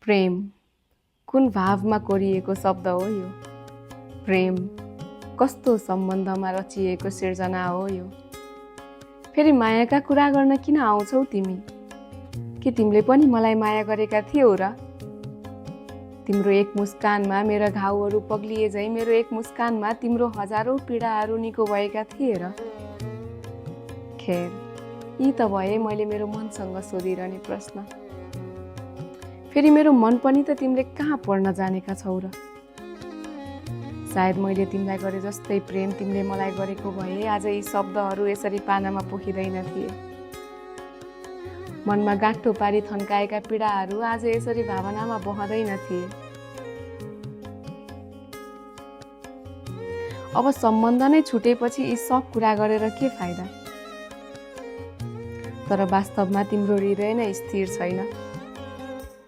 प्रेम कुन भावमा कोरिएको शब्द हो यो? प्रेम कस्तो सम्बन्धमा रचिएको सिर्जना हो यो? फेरि मायाका कुरा गर्न किन आउँछौ तिमी? के तिमीले पनि मलाई माया गरेका थियौ र? तिम्रो एक मुस्कानमा मेरा घाउहरू पग्लिए झै मेरो एक मुस्कानमा तिम्रो हजारौं पीडाहरू निको भएका थिए र? खेर यी त भए मैले मेरो मनसँग सोधिरहने प्रश्न। फेरि मेरो मन पनि त तिमीले कहाँ पढ्न जानेका छौ र? सायद मैले तिमीलाई गरे जस्तै प्रेम तिमीले मलाई गरेको भए आज यी शब्दहरू यसरी पानामा पोखिँदैन थिए। मनमा गाँठो पारी थन्काएका पीडाहरू आज यसरी भावनामा बहँदैन थिए। अब सम्बन्ध नै छुटेपछि यी सब कुरा गरेर के फाइदा? तर वास्तवमा तिम्रो हृदय नै स्थिर छैन।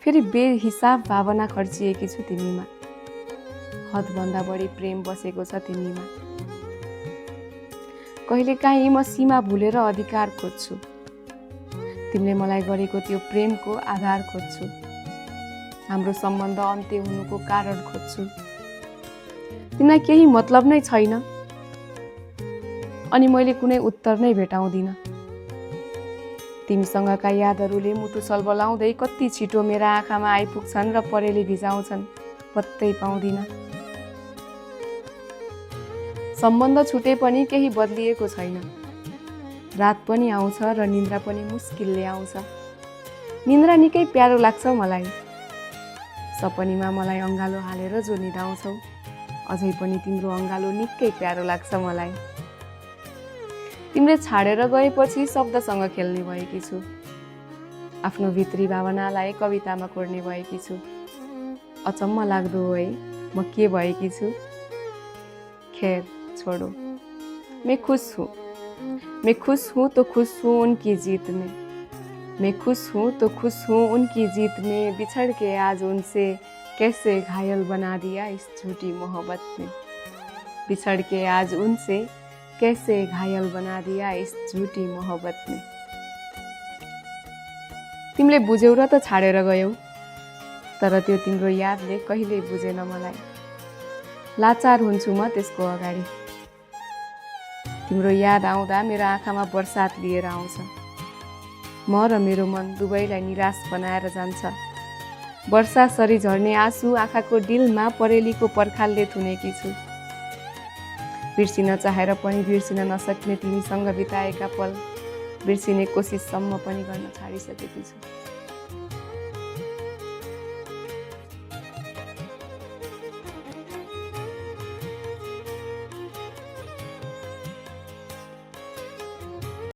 फेरि बेहिसाब भावना खर्चिएकी छु तिमीमा। हदभन्दा बढी प्रेम बसेको छ तिमीमा। कहिलेकाहीँ म सीमा भुलेर अधिकार खोज्छु। तिमीले मलाई गरेको त्यो प्रेमको आधार खोज्छु। हाम्रो सम्बन्ध अन्त्य हुनुको कारण खोज्छु। तिमीलाई केही मतलब नै छैन अनि मैले कुनै उत्तर नै भेटाउँदिन। तिमीसँगका यादहरूले मुटु सलबलाउँदै कति छिटो मेरा आँखामा आइपुग्छन् र परेले भिजाउँछन्, पत्तै पाउँदिन। सम्बन्ध छुटे पनि केही बदलिएको छैन। रात पनि आउँछ र निन्द्रा पनि मुस्किलले आउँछ। निन्द्रा निकै प्यारो लाग्छ मलाई। सपनीमा मलाई अङ्गालो हालेर जो निदाउँछौ, अझै पनि तिम्रो अङ्गालो निकै प्यारो लाग्छ मलाई। तिमीले छाडेर गएपछि शब्दसँग खेल्ने भएकी छु। आफ्नो भित्री भावनालाई कवितामा कोर्ने भएकी छु। अचम्म लाग्दो हो है, म के भएकी छु? खैर छोडो। मैं खुश हूँ। मैं खुश हूँ तो खुश हूँ उनकी जीत में। मैं खुश हूँ तो खुश हूँ उनकी जीत में। बिछड़ के आज उनसे कैसे घायल बना दिया इस झूठी मोहब्बत ने। बिछड़ के आज उनसे कैसे घायल बना दिया इस झूठी मोहब्बत ने। तिमीले बुझ्यौ र त छाडेर गयौ, तर त्यो तिम्रो यादले कहिल्यै बुझेन मलाई। लाचार हुन्छु म त्यसको अगाडि। तिम्रो याद आउँदा मेरो आँखामा बर्सात लिएर आउँछ। म र मेरो मन दुवैलाई निराश बनाएर जान्छ। वर्षा सरी झर्ने आँसु आँखाको डिलमा परेलीको पर्खालले थुनेकी छु। बिर्सिन चाहेर पनि बिर्सिन नसक्ने तिमीसँग बिताएका पल बिर्सिने कोसिससम्म पनि गर्न छाडिसकेकी छु।